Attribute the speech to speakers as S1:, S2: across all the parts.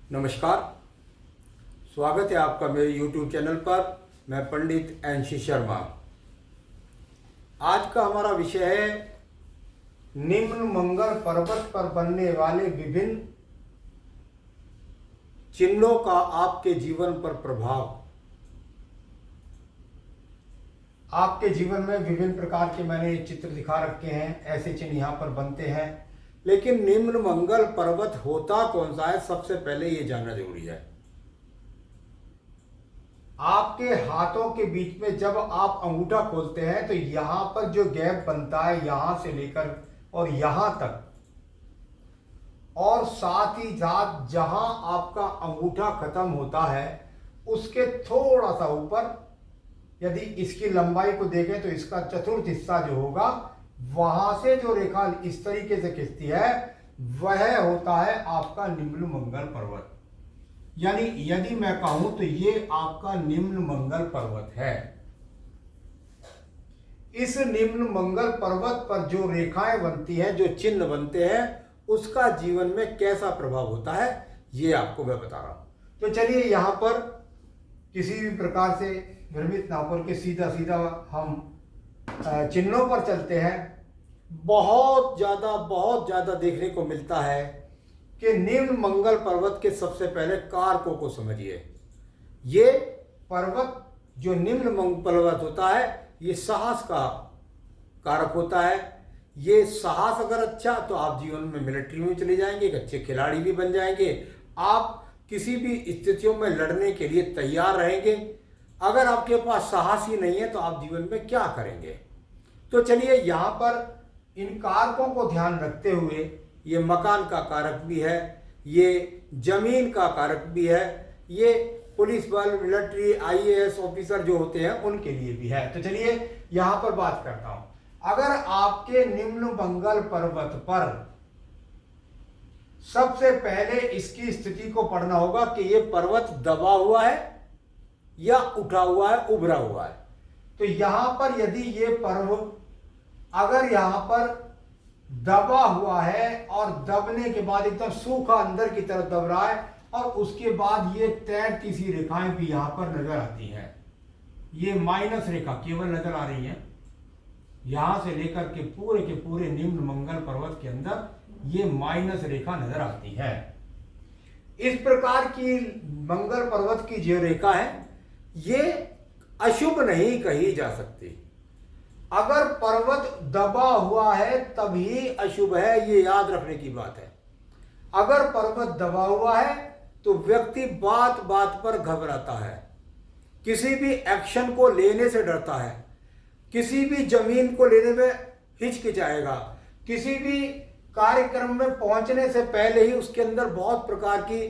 S1: नमस्कार। स्वागत है आपका मेरे YouTube चैनल पर। मैं पंडित एनसी शर्मा। आज का हमारा विषय है निम्न मंगल पर्वत पर बनने वाले विभिन्न चिन्हों का आपके जीवन पर प्रभाव। आपके जीवन में विभिन्न प्रकार के मैंने चित्र दिखा रखे हैं, ऐसे चिन्ह यहाँ पर बनते हैं। लेकिन निम्न मंगल पर्वत होता कौन सा है, सबसे पहले ये जानना जरूरी है। आपके हाथों के बीच में जब आप अंगूठा खोलते हैं तो यहां पर जो गैप बनता है, यहां से लेकर और यहां तक, और साथ ही साथ जहां आपका अंगूठा खत्म होता है उसके थोड़ा सा ऊपर, यदि इसकी लंबाई को देखें तो इसका चतुर्थ हिस्सा जो होगा, वहां से जो रेखा इस तरीके से खिंचती है वह होता है आपका निम्न मंगल पर्वत। यानी यदि मैं कहूं तो ये आपका निम्न मंगल पर्वत है। इस निम्न मंगल पर्वत पर जो रेखाएं बनती हैं, जो चिन्ह बनते हैं, उसका जीवन में कैसा प्रभाव होता है ये आपको मैं बता रहा हूं। तो चलिए यहां पर किसी भी प्रकार से भ्रमित ना होकर के सीधा सीधा हम चिन्हों पर चलते हैं। बहुत ज्यादा देखने को मिलता है कि निम्न मंगल पर्वत के सबसे पहले कारकों को समझिए। ये पर्वत जो निम्न मंगल पर्वत होता है, ये साहस का कारक होता है। ये साहस अगर अच्छा तो आप जीवन में मिलिट्री में चले जाएंगे, एक अच्छे खिलाड़ी भी बन जाएंगे, आप किसी भी स्थितियों में लड़ने के लिए तैयार रहेंगे। अगर आपके पास साहस ही नहीं है तो आप जीवन में क्या करेंगे। तो चलिए यहाँ पर इन कारकों को ध्यान रखते हुए, ये मकान का कारक भी है, ये जमीन का कारक भी है, ये पुलिस बल, मिलिट्री, आईएएस ऑफिसर जो होते हैं उनके लिए भी है। तो चलिए यहां पर बात करता हूं। अगर आपके निम्न मंगल पर्वत पर सबसे पहले इसकी स्थिति को पढ़ना होगा कि ये पर्वत दबा हुआ है या उठा हुआ है, उभरा हुआ है। तो यहां पर यदि ये पर्वत अगर यहां पर दबा हुआ है और दबने के बाद एकदम सूखा अंदर की तरफ दब रहा है, और उसके बाद ये तैरती सी रेखाएं भी यहां पर नजर आती हैं। ये माइनस रेखा केवल नजर आ रही है, यहां से लेकर के पूरे निम्न मंगल पर्वत के अंदर ये माइनस रेखा नजर आती है। इस प्रकार की मंगल पर्वत की जो रेखा है ये अशुभ नहीं कही जा सकती। अगर पर्वत दबा हुआ है तभी अशुभ है, ये याद रखने की बात है। अगर पर्वत दबा हुआ है तो व्यक्ति बात बात पर घबराता है, किसी भी एक्शन को लेने से डरता है, किसी भी जमीन को लेने में हिचकिचाएगा, किसी भी कार्यक्रम में पहुंचने से पहले ही उसके अंदर बहुत प्रकार की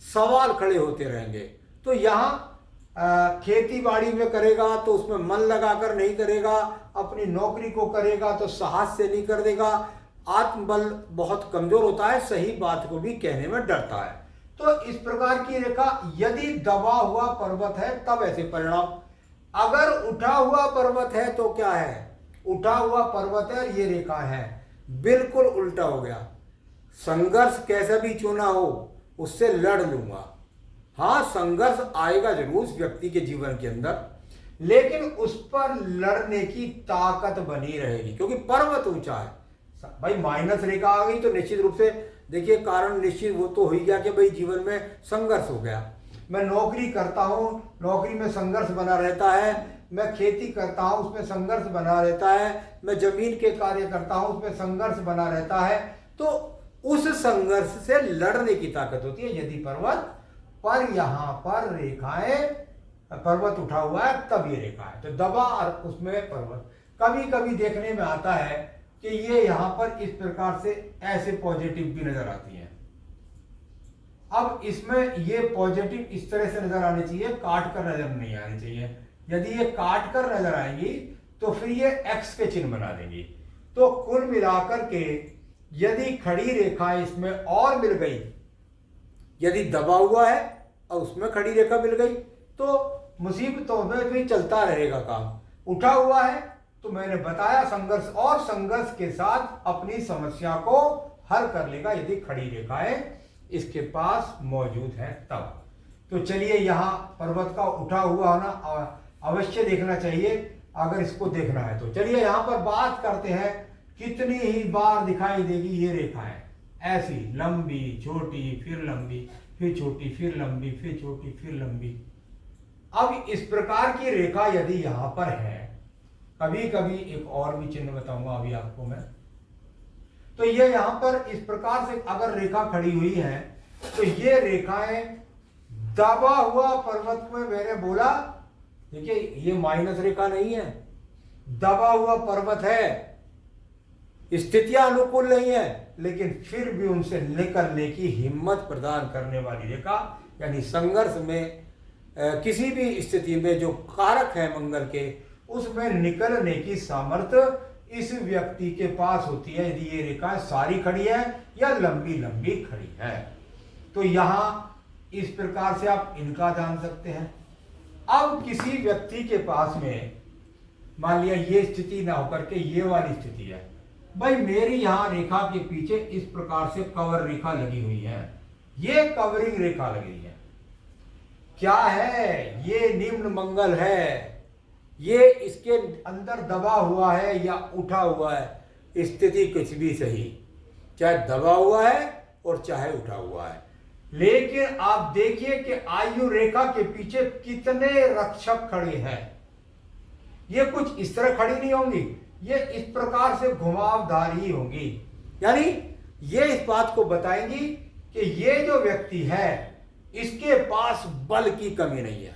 S1: सवाल खड़े होते रहेंगे। तो यहाँ खेती बाड़ी में करेगा तो उसमें मन लगाकर नहीं करेगा, अपनी नौकरी को करेगा तो साहस से नहीं कर देगा, आत्मबल बहुत कमजोर होता है, सही बात को भी कहने में डरता है। तो इस प्रकार की रेखा यदि दबा हुआ पर्वत है तब ऐसे परिणाम। अगर उठा हुआ पर्वत है तो क्या है, उठा हुआ पर्वत है और ये रेखा है, बिल्कुल उल्टा हो गया। संघर्ष कैसा भी चुना हो उससे लड़ लूंगा। हाँ, संघर्ष आएगा जरूर व्यक्ति के जीवन के अंदर, लेकिन उस पर लड़ने की ताकत बनी रहेगी क्योंकि पर्वत ऊंचा है। भाई माइनस रेखा आ गई तो निश्चित रूप से देखिए कारण निश्चित वो तो हो ही गया कि भाई जीवन में संघर्ष हो गया। मैं नौकरी करता हूँ, नौकरी में संघर्ष बना रहता है, मैं खेती करता हूँ उसमें संघर्ष बना रहता है, मैं जमीन के कार्य करता हूँ उसमें संघर्ष बना रहता है। तो उस संघर्ष से लड़ने की ताकत होती है। यदि पर्वत पर यहां पर रेखाएं, पर्वत उठा हुआ है तब ये रेखा है, तो दबा और उसमें पर्वत कभी कभी देखने में आता है कि ये यहां पर इस प्रकार से ऐसे पॉजिटिव भी नजर आती है। अब इसमें ये पॉजिटिव इस तरह से नजर आनी चाहिए, काट कर नजर नहीं आनी चाहिए। यदि ये काट कर नजर आएंगी तो फिर ये एक्स के चिन्ह बना देंगी। तो कुल मिलाकर के यदि खड़ी रेखाएं इसमें और मिल गई, यदि दबा हुआ है और उसमें खड़ी रेखा मिल गई तो मुसीबतों में भी चलता रहेगा काम। उठा हुआ है तो मैंने बताया संघर्ष, और संघर्ष के साथ अपनी समस्या को हल कर लेगा यदि खड़ी रेखाएं इसके पास मौजूद है तब। तो चलिए यहाँ पर्वत का उठा हुआ होना अवश्य देखना चाहिए अगर इसको देखना है तो। चलिए यहाँ पर बात करते हैं कितनी ही बार दिखाई देगी ये रेखाएं, ऐसी लंबी छोटी फिर लंबी फिर छोटी फिर लंबी फिर छोटी फिर लंबी। अब इस प्रकार की रेखा यदि यहाँ पर है, कभी कभी एक और भी चिन्ह बताऊंगा अभी आपको मैं, तो ये यहाँ पर इस प्रकार से अगर रेखा खड़ी हुई है तो ये रेखाएं दबा हुआ पर्वत में, मैंने बोला देखिए ये माइनस रेखा नहीं है, दबा हुआ पर्वत है, स्थितियां अनुकूल नहीं है, लेकिन फिर भी उनसे निकलने की हिम्मत प्रदान करने वाली रेखा, यानी संघर्ष में किसी भी स्थिति में जो कारक है मंगल के, उसमें निकलने की सामर्थ्य इस व्यक्ति के पास होती है यदि ये रेखाएं सारी खड़ी है या लंबी लंबी खड़ी है। तो यहां इस प्रकार से आप इनका जान सकते हैं। अब किसी व्यक्ति के पास में मान लिया ये स्थिति ना होकर के ये वाली स्थिति है, भाई मेरी यहां रेखा के पीछे इस प्रकार से कवर रेखा लगी हुई है, ये कवरिंग रेखा लगी है, क्या है ये निम्न मंगल है, ये इसके अंदर दबा हुआ है या उठा हुआ है, स्थिति कुछ भी सही, चाहे दबा हुआ है और चाहे उठा हुआ है, लेकिन आप देखिए कि आयु रेखा के पीछे कितने रक्षक खड़े हैं। ये कुछ इस तरह खड़ी नहीं होंगी, ये इस प्रकार से घुमावदार ही होंगी, यानी ये इस बात को बताएंगी कि ये जो व्यक्ति है इसके पास बल की कमी नहीं है,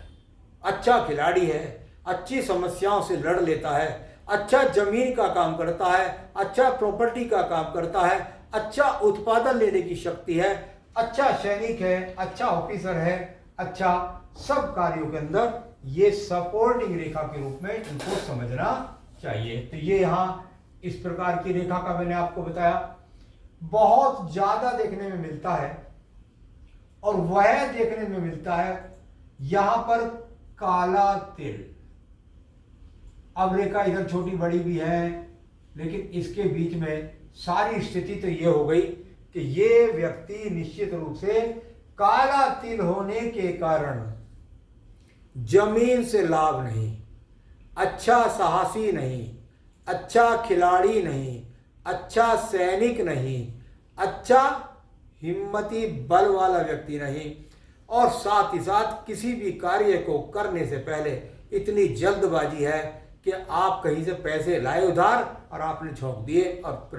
S1: अच्छा खिलाड़ी है, अच्छी समस्याओं से लड़ लेता है, अच्छा जमीन का काम करता है, अच्छा प्रॉपर्टी का काम करता है, अच्छा उत्पादन लेने की शक्ति है, अच्छा सैनिक है, अच्छा ऑफिसर है, अच्छा सब कार्यों के अंदर ये सपोर्टिंग रेखा के रूप में इनको समझना चाहिए। तो ये यहां इस प्रकार की रेखा का मैंने आपको बताया, बहुत ज्यादा देखने में मिलता है और वह देखने में मिलता है यहां पर काला तिल। अब रेखा इधर छोटी बड़ी भी है, लेकिन इसके बीच में सारी स्थिति तो ये हो गई कि ये व्यक्ति निश्चित रूप से काला तिल होने के कारण जमीन से लाभ नहीं, अच्छा साहसी नहीं, अच्छा खिलाड़ी नहीं, अच्छा सैनिक नहीं, अच्छा हिम्मती बल वाला व्यक्ति नहीं, और साथ ही साथ किसी भी कार्य को करने से पहले इतनी जल्दबाजी है कि आप कहीं से पैसे लाए उधार और आपने झोंक दिए और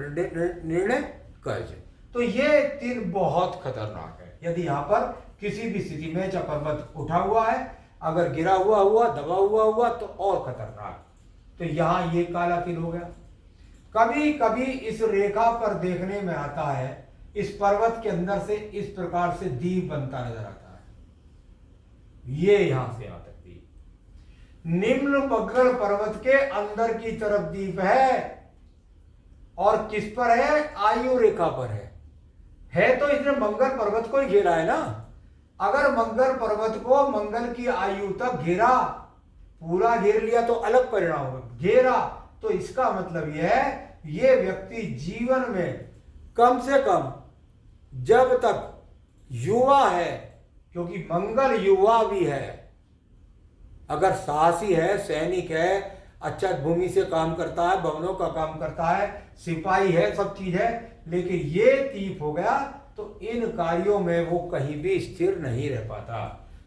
S1: निर्णय कर दिए। तो ये तिल बहुत खतरनाक है। यदि यहाँ पर किसी भी स्थिति में चाहे पर्वत उठा हुआ है, अगर गिरा हुआ दबा हुआ तो और खतरनाक। तो यहाँ ये काला तिल हो गया। कभी कभी इस रेखा पर देखने में आता है इस पर्वत के अंदर से इस प्रकार से दीप बनता नजर आता है, ये यहां से आ सकती है। निम्न मंगल पर्वत के अंदर की तरफ दीप है और किस पर है, आयु रेखा पर है तो इसने मंगल पर्वत को ही घेरा है ना। अगर मंगल पर्वत को मंगल की आयु तक घेरा, पूरा घेर लिया तो अलग परिणाम होगा, घेरा तो इसका मतलब यह है ये व्यक्ति जीवन में कम से कम जब तक युवा है, क्योंकि मंगल युवा भी है, अगर साहसी है, सैनिक है, अच्छा भूमि से काम करता है, भवनों का काम करता है, सिपाही है, सब चीज है, लेकिन ये तीप हो गया तो इन कार्यों में वो कहीं भी स्थिर नहीं रह पाता।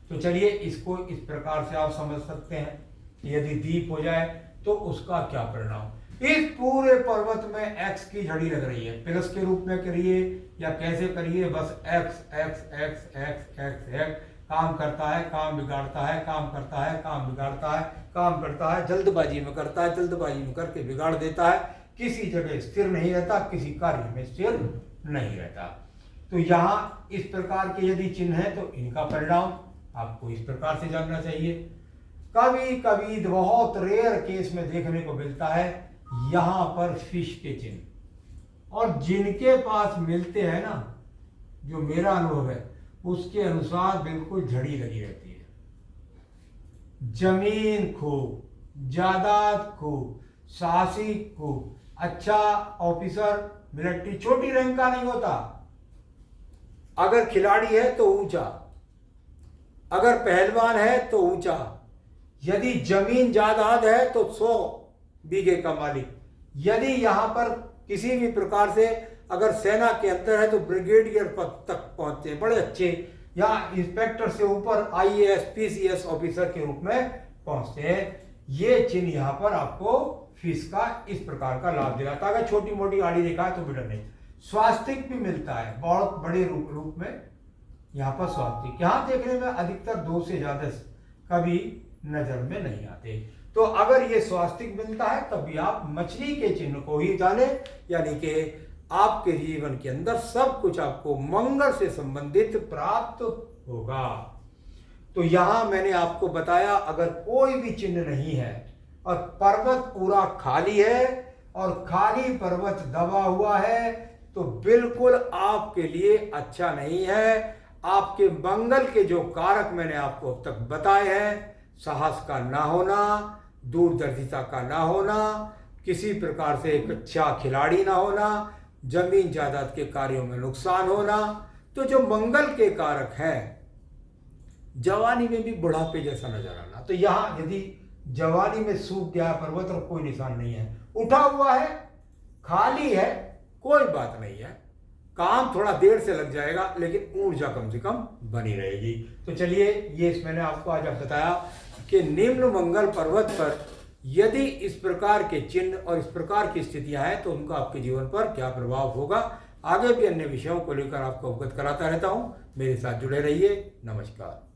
S1: तो चलिए इसको इस प्रकार से आप समझ सकते हैं कि यदि दीप हो जाए तो उसका क्या परिणाम। इस पूरे पर्वत में एक्स की झड़ी लग रही है, प्लस के रूप में करिए या कैसे करिए, बस x x x x x x काम करता है, काम बिगाड़ता है, काम करता है, काम बिगाड़ता है, काम करता है, जल्दबाजी में करता है, जल्दबाजी में करके बिगाड़ देता है, किसी जगह स्थिर नहीं रहता, किसी कार्य में स्थिर नहीं रहता। तो यहाँ इस प्रकार के यदि चिन्ह है तो इनका परिणाम आपको इस प्रकार से जानना चाहिए। कभी कभी बहुत रेयर केस में देखने को मिलता है यहां पर फिश के चिन्ह, और जिनके पास मिलते हैं ना, जो मेरा अनुभव है उसके अनुसार बिल्कुल झड़ी लगी रहती है, जमीन खूब, जायदाद खूब, साहसी खूब, अच्छा ऑफिसर, मिलिट्री, छोटी रैंक का नहीं होता, अगर खिलाड़ी है तो ऊंचा, अगर पहलवान है तो ऊंचा, यदि जमीन जायदाद है तो 100 बीघे का मालिक, यदि यहां पर किसी भी प्रकार से अगर सेना के अंदर है तो ब्रिगेडियर पद तक पहुंचते हैं, बड़े अच्छे, या इंस्पेक्टर से ऊपर आईएएस पीसीएस ऑफिसर के रूप में पहुंचते हैं। ये चिन्ह यहाँ पर आपको फीस का इस प्रकार का लाभ दिलाता है। अगर छोटी मोटी गाड़ी देखा है तो बेटा नहीं। स्वास्तिक भी मिलता है बहुत बड़े रूप में, यहाँ पर स्वास्तिक यहाँ देखने में अधिकतर 2 से ज्यादा कभी नजर में नहीं आते। तो अगर ये स्वास्तिक मिलता है तब भी आप मछली के चिन्ह को ही डालें, यानी कि आपके जीवन के अंदर सब कुछ आपको मंगल से संबंधित प्राप्त होगा। तो यहां मैंने आपको बताया अगर कोई भी चिन्ह नहीं है और पर्वत पूरा खाली है और खाली पर्वत दबा हुआ है तो बिल्कुल आपके लिए अच्छा नहीं है। आपके मंगल के जो कारक मैंने आपको अब तक बताए हैं, साहस का ना होना, दूरदर्शिता का ना होना, किसी प्रकार से एक अच्छा खिलाड़ी ना होना, जमीन जायदाद के कार्यों में नुकसान होना, तो जो मंगल के कारक हैं, जवानी में भी बुढ़ापे जैसा नजर आना। तो यहां यदि जवानी में सूख गया पर्वत और कोई निशान नहीं है, उठा हुआ है, खाली है, कोई बात नहीं है, काम थोड़ा देर से लग जाएगा लेकिन ऊर्जा कम से कम बनी रहेगी। तो चलिए ये मैंने आपको आज बताया कि निम्न मंगल पर्वत पर यदि इस प्रकार के चिन्ह और इस प्रकार की स्थितियां हैं तो उनका आपके जीवन पर क्या प्रभाव होगा। आगे भी अन्य विषयों को लेकर आपको अवगत कराता रहता हूं, मेरे साथ जुड़े रहिए। नमस्कार।